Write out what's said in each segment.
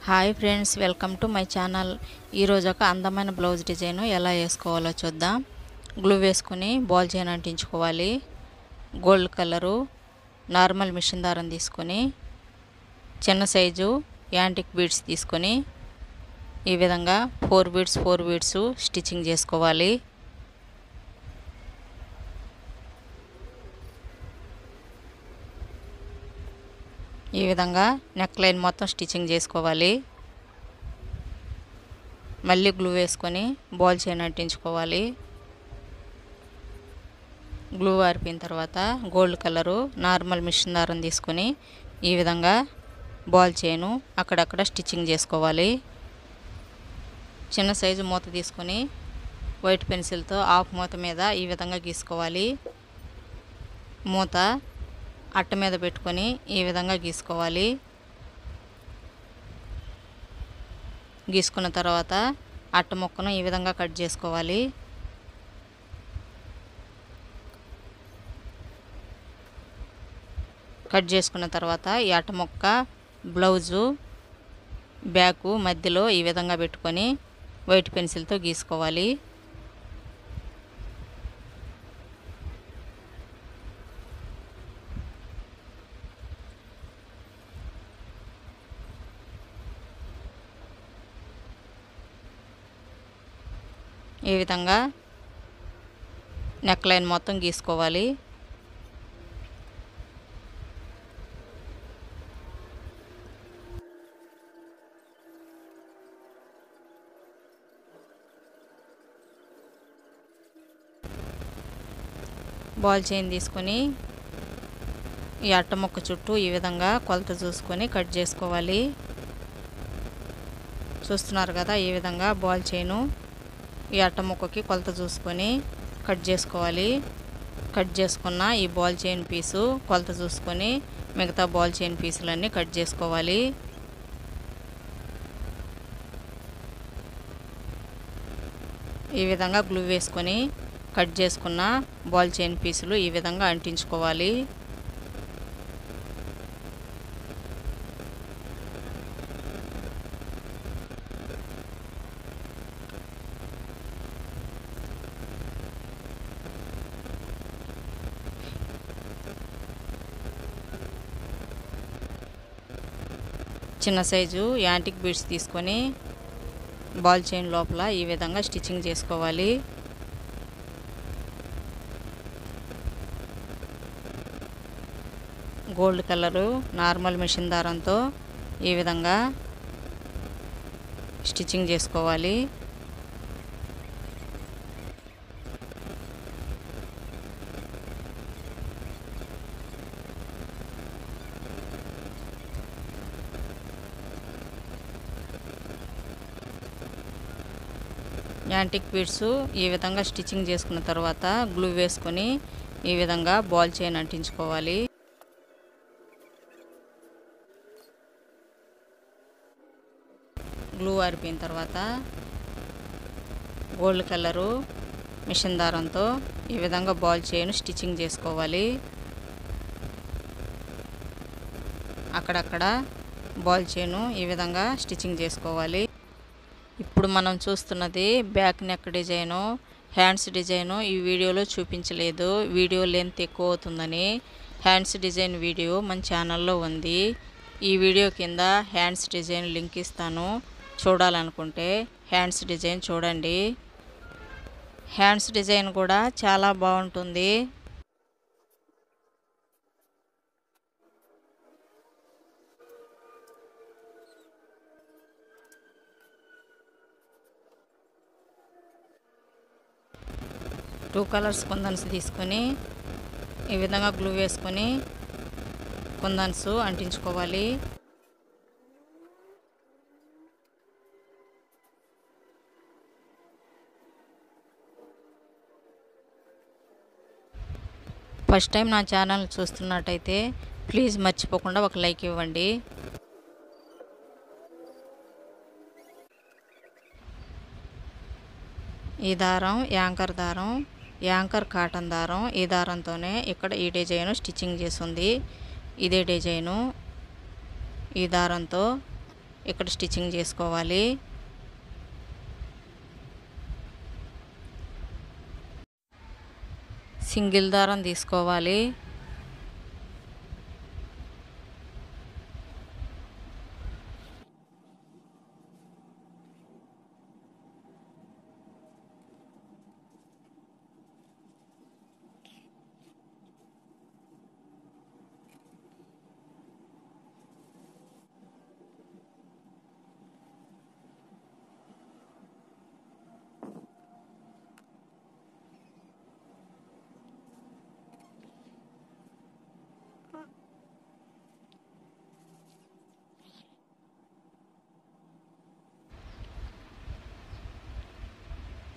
Hi friends, welcome to my channel. ఈరోజు ఒక అందమైన బ్లౌజ్ డిజైన్ ఎలా వేసుకోవాలో చూద్దాం. గ్లూ వేసుకుని బాల్ చైన్ అంటించుకోవాలి. గోల్డ్ కలరు నార్మల్ మిషన్ దారం తీసుకొని చిన్న సైజు యాంటిక్ బీడ్స్ తీసుకొని ఈ విధంగా 4 బీడ్స్ స్టిచ్చింగ్ చేసుకోవాలి. ఈ విధంగా నెక్ లైన్ మొత్తం స్టిచ్చింగ్ చేసుకోవాలి. మళ్ళీ గ్లూ వేసుకొని బాల్ చైన్ అంటించుకోవాలి. గ్లూ ఆరిపోయిన తర్వాత గోల్డ్ కలరు నార్మల్ మిషన్ దారం తీసుకొని ఈ విధంగా బాల్ చైను అక్కడక్కడ స్టిచ్చింగ్ చేసుకోవాలి. చిన్న సైజు మూత తీసుకొని వైట్ పెన్సిల్తో హాఫ్ మూత మీద ఈ విధంగా గీసుకోవాలి. మూత అట్ట మీద పెట్టుకొని ఈ విధంగా గీసుకోవాలి. గీసుకున్న తర్వాత అట్ట ముక్కను ఈ విధంగా కట్ చేసుకోవాలి. కట్ చేసుకున్న తర్వాత ఈ అట్ట ముక్క బ్లౌజు బ్యాకు మధ్యలో ఈ విధంగా పెట్టుకొని వైట్ పెన్సిల్తో గీసుకోవాలి. ఈ విధంగా నెక్ లైన్ మొత్తం గీసుకోవాలి. బాల్ చైన్ తీసుకొని ఈ అట్ట ముక్క చుట్టూ ఈ విధంగా కొలత చూసుకొని కట్ చేసుకోవాలి. చూస్తున్నారు కదా, ఈ విధంగా బాల్ చైను ఈ అట్ట ముక్కకి కొలత చూసుకొని కట్ చేసుకోవాలి. కట్ చేసుకున్న ఈ బాల్ చైన్ పీసు కొలత చూసుకొని మిగతా బాల్ చైన్ పీసులన్నీ కట్ చేసుకోవాలి. ఈ విధంగా గ్లూ వేసుకొని కట్ చేసుకున్న బాల్ చైన్ పీసులు ఈ విధంగా అంటించుకోవాలి. చిన్న సైజు యాంటిక్ బీడ్స్ తీసుకొని బాల్ చైన్ లోపల ఈ విధంగా స్టిచ్చింగ్ చేసుకోవాలి. గోల్డ్ కలరు నార్మల్ మిషన్ దారంతో ఈ విధంగా స్టిచ్చింగ్ చేసుకోవాలి. యాంటిక్ బీడ్స్ ఈ విధంగా స్టిచ్చింగ్ చేసుకున్న తర్వాత గ్లూ వేసుకొని ఈ విధంగా బాల్ చైన్ అంటించుకోవాలి. గ్లూ ఆరిపోయిన తర్వాత గోల్డ్ కలరు మిషన్ దారంతో ఈ విధంగా బాల్ చైన్ స్టిచ్చింగ్ చేసుకోవాలి. అక్కడక్కడ బాల్ చైను ఈ విధంగా స్టిచ్చింగ్ చేసుకోవాలి. ఇప్పుడు మనం చూస్తున్నది back neck design, hands design ఈ వీడియోలో చూపించలేదు. వీడియో లెంత్ ఎక్కువ అవుతుందని హ్యాండ్స్ డిజైన్ వీడియో మన ఛానల్లో ఉంది. ఈ వీడియో కింద హ్యాండ్స్ డిజైన్ లింక్ ఇస్తాను. చూడాలనుకుంటే హ్యాండ్స్ డిజైన్ చూడండి. హ్యాండ్స్ డిజైన్ కూడా చాలా బాగుంటుంది. టూ కలర్స్ కుందన్స్ తీసుకొని ఈ విధంగా గ్లూ వేసుకొని కుందన్స్ అంటించుకోవాలి. ఫస్ట్ టైం నా ఛానల్ చూస్తున్నట్టయితే ప్లీజ్ మర్చిపోకుండా ఒక లైక్ ఇవ్వండి. ఈ దారం యాంకర్ కాటన్ దారం. ఈ దారంతోనే ఇక్కడ ఈ డిజైన్ స్టిచ్చింగ్ చేస్తుంది. ఇదే డిజైను ఈ దారంతో ఇక్కడ స్టిచ్చింగ్ చేసుకోవాలి. సింగిల్ దారం తీసుకోవాలి.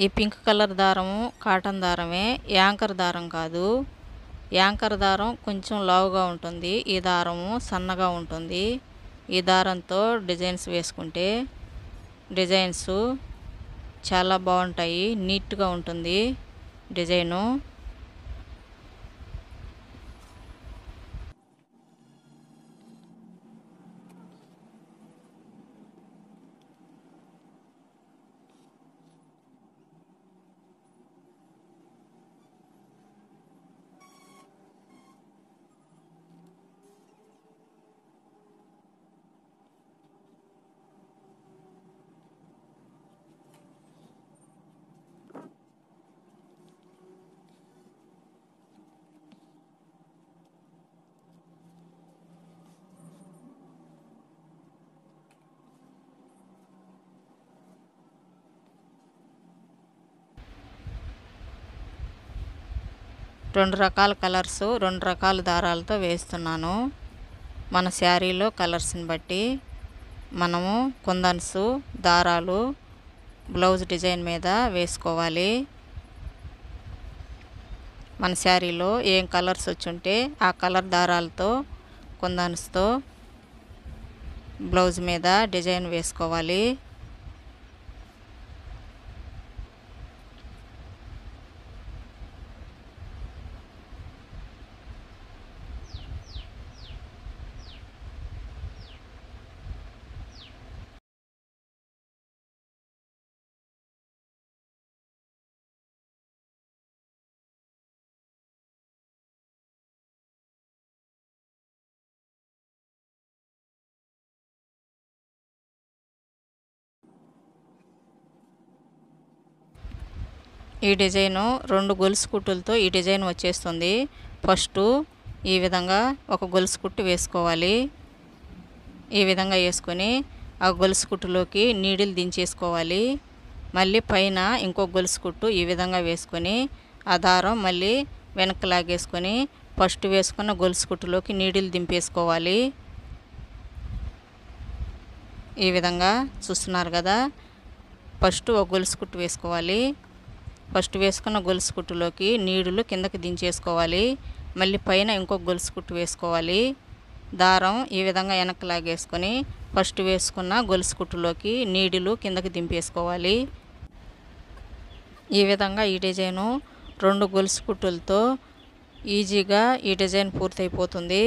ఈ పింక్ కలర్ దారము కాటన్ దారమే, యాంకర్ దారం కాదు. యాంకర్ దారం కొంచెం లావుగా ఉంటుంది, ఈ దారము సన్నగా ఉంటుంది. ఈ దారంతో డిజైన్స్ వేసుకుంటే డిజైన్స్ చాలా బాగుంటాయి, నీట్గా ఉంటుంది డిజైను. రెండు రకాల కలర్స్, రెండు రకాల దారాలతో వేస్తున్నాను. మన శారీలో కలర్స్ని బట్టి మనము కుందన్స్ దారాలు బ్లౌజ్ డిజైన్ మీద వేసుకోవాలి. మన శారీలో ఏం కలర్స్ వచ్చుంటే ఆ కలర్ దారాలతో కుందన్స్తో బ్లౌజ్ మీద డిజైన్ వేసుకోవాలి. ఈ డిజైను రెండు గొలుసు కుట్టులతో ఈ డిజైన్ వచ్చేస్తుంది. ఫస్ట్ ఈ విధంగా ఒక గొలుసు కుట్టు వేసుకోవాలి. ఈ విధంగా వేసుకొని ఆ గొలుసు కుట్టులోకి నీడిల్ దించేసుకోవాలి. మళ్ళీ పైన ఇంకో గొలుసు కుట్టు ఈ విధంగా వేసుకొని ఆ దారం మళ్ళీ వెనక్కి లాగేసుకొని ఫస్ట్ వేసుకున్న గొలుసు కుట్టులోకి నీడిల్ దింపేసుకోవాలి. ఈ విధంగా చూస్తున్నారు కదా. ఫస్ట్ ఒక గొలుసు కుట్టు వేసుకోవాలి. ఫస్ట్ వేసుకున్న గొలుసు కుట్టులోకి నీడులు కిందకి దించేసుకోవాలి. మళ్ళీ పైన ఇంకొక గొలుసు కుట్టు వేసుకోవాలి. దారం ఈ విధంగా వెనక్కి లాగేసుకొని ఫస్ట్ వేసుకున్న గొలుసు కుట్టులోకి నీడులు కిందకి దింపేసుకోవాలి. ఈ విధంగా ఈ డిజైను రెండు గొలుసు కుట్టులతో ఈజీగా ఈ డిజైన్ పూర్తయిపోతుంది.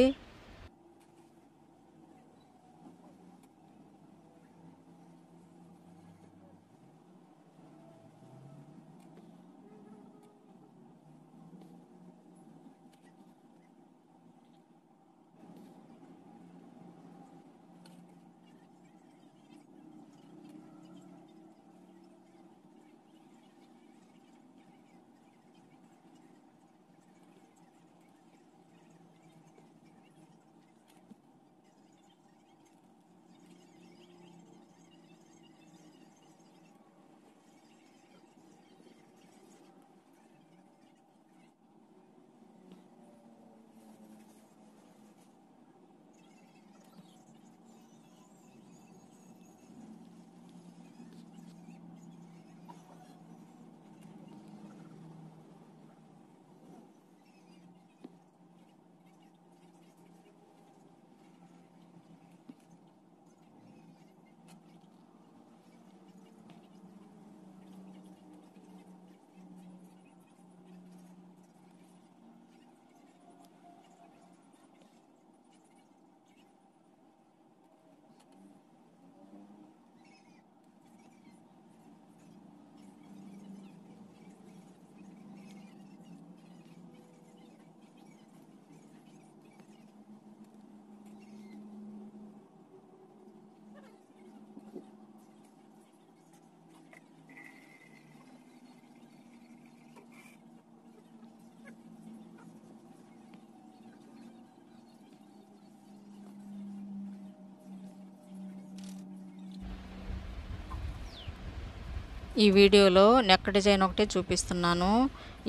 ఈ వీడియోలో నెక్ డిజైన్ ఒకటే చూపిస్తున్నాను.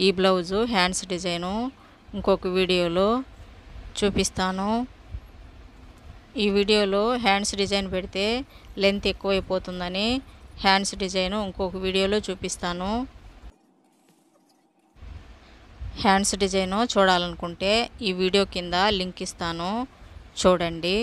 ఈ బ్లౌజు హ్యాండ్స్ డిజైను ఇంకొక వీడియోలో చూపిస్తాను. ఈ వీడియోలో హ్యాండ్స్ డిజైన్ పెడితే లెంత్ ఎక్కువైపోతుందని హ్యాండ్స్ డిజైను ఇంకొక వీడియోలో చూపిస్తాను. హ్యాండ్స్ డిజైను చూడాలనుకుంటే ఈ వీడియో కింద లింక్ ఇస్తాను, చూడండి.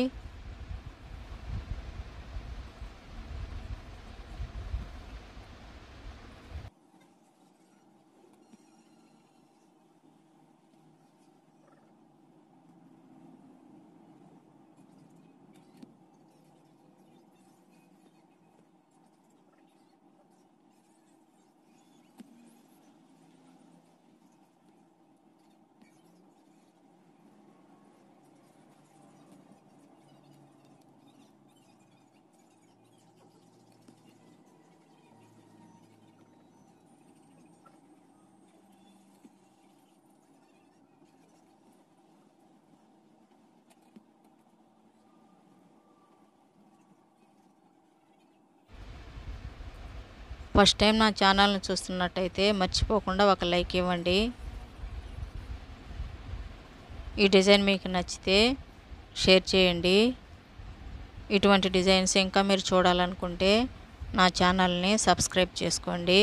ఫస్ట్ టైం నా ఛానల్ని చూస్తున్నట్టయితే మర్చిపోకుండా ఒక లైక్ ఇవ్వండి. ఈ డిజైన్ మీకు నచ్చితే షేర్ చేయండి. ఇటువంటి డిజైన్స్ ఇంకా మీరు చూడాలనుకుంటే నా ఛానల్ని సబ్స్క్రైబ్ చేసుకోండి.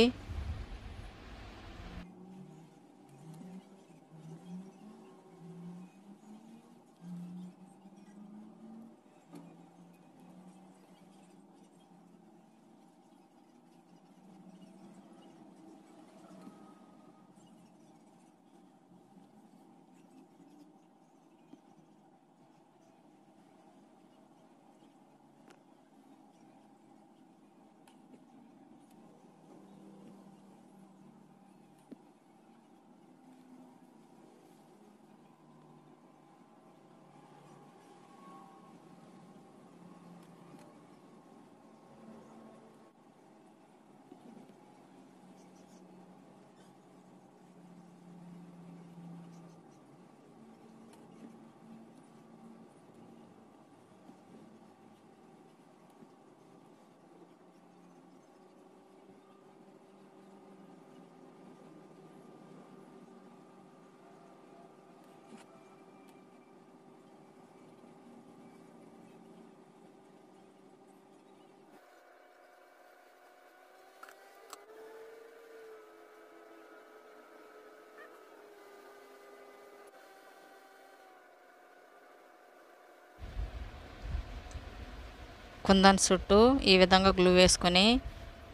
కుందన్ చుట్టూ ఈ విధంగా గ్లూ వేసుకొని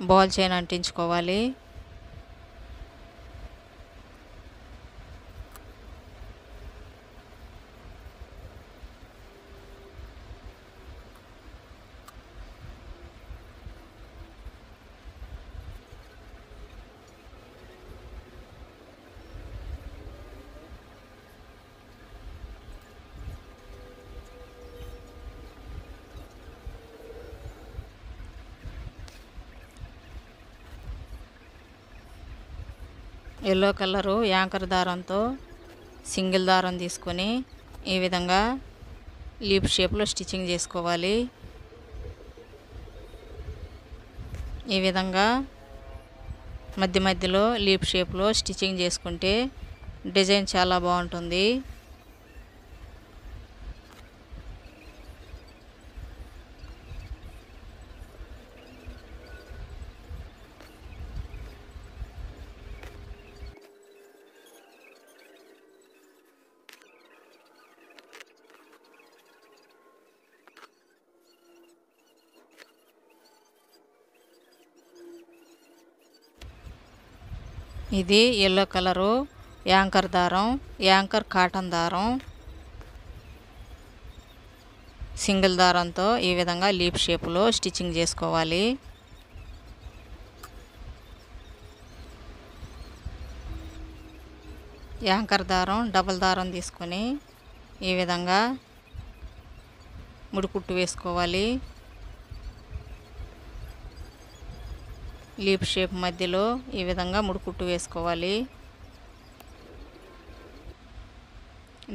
బాల్ చైన్ అంటించుకోవాలి. ఎల్లో కలరు యాంకర్ దారంతో సింగిల్ దారం తీసుకొని ఈ విధంగా లీప్ షేప్లో స్టిచ్చింగ్ చేసుకోవాలి. ఈ విధంగా మధ్య మధ్యలో లీప్ షేప్లో స్టిచ్చింగ్ చేసుకుంటే డిజైన్ చాలా బాగుంటుంది. ఇది ఎల్లో కలరు యాంకర్ దారం, యాంకర్ కాటన్ దారం సింగిల్ దారంతో ఈ విధంగా లీప్ షేప్లో స్టిచ్చింగ్ చేసుకోవాలి. యాంకర్ దారం డబల్ దారం తీసుకొని ఈ విధంగా ముడికుట్టు వేసుకోవాలి. లీప్ షేప్ మధ్యలో ఈ విధంగా ముడికుట్టు వేసుకోవాలి.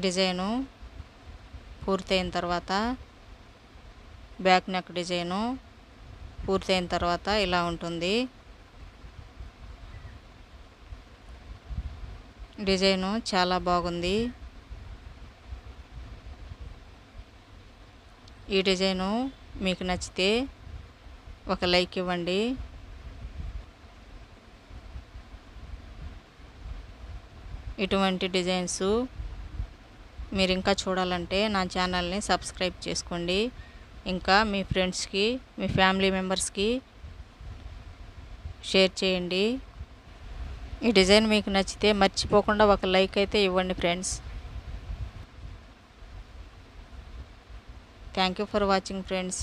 డిజైను పూర్తయిన తర్వాత బ్యాక్ నెక్ డిజైను పూర్తయిన తర్వాత ఇలా ఉంటుంది. డిజైను చాలా బాగుంది. ఈ డిజైను మీకు నచ్చితే ఒక లైక్ ఇవ్వండి. ఇటువంటి డిజైన్స్ మీరు ఇంకా చూడాలంటే నా ఛానల్ని సబ్స్క్రైబ్ చేసుకోండి. ఇంకా మీ ఫ్రెండ్స్కి, మీ ఫ్యామిలీ మెంబర్స్కి షేర్ చేయండి. ఈ డిజైన్ మీకు నచ్చితే మర్చిపోకుండా ఒక లైక్ అయితే ఇవ్వండి friends. Thank you for watching friends.